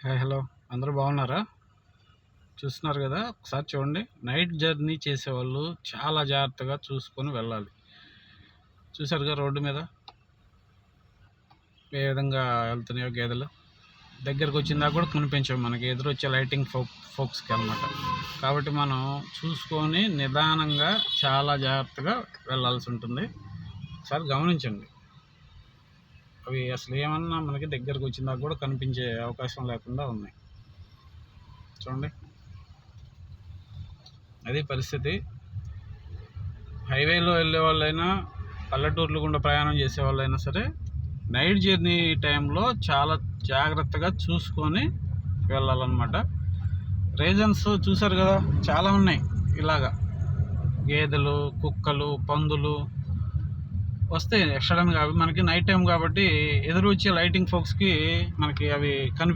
Hi hello అందరూ బాగున్నారా? చూస్తున్నారు కదా, ఒకసారి చూడండి. నైట్ జర్నీ చేసేవాళ్ళు చాలా జాగ్రత్తగా చూసుకొని వెళ్ళాలి. చూసారుగా రోడ్డు మీద ఏ విధంగా వెళ్తున్నాయో గేదెలు. దగ్గరకు వచ్చిందాక కూడా కనిపించవు మనకి, ఎదురొచ్చే లైటింగ్ ఫోక్స్కి అనమాట. కాబట్టి మనం చూసుకొని నిదానంగా చాలా జాగ్రత్తగా వెళ్ళాల్సి ఉంటుంది. ఒకసారి గమనించండి. అవి అసలు ఏమన్నా మనకి దగ్గరకు వచ్చిందాక కూడా కనిపించే అవకాశం లేకుండా ఉన్నాయి. చూడండి, అది పరిస్థితి. హైవేలో వెళ్ళే వాళ్ళైనా, పల్లెటూర్లు గుండా ప్రయాణం చేసే వాళ్ళైనా సరే, నైట్ జర్నీ టైంలో చాలా జాగ్రత్తగా చూసుకొని వెళ్ళాలన్నమాట. రీజన్స్ చూసారు కదా, చాలా ఉన్నాయి. ఇలాగా గేదెలు, కుక్కలు, పందులు వస్తాయి సడన్గా. అవి మనకి నైట్ టైం కాబట్టి ఎదురు వచ్చే లైటింగ్ ఫోక్స్కి మనకి అవి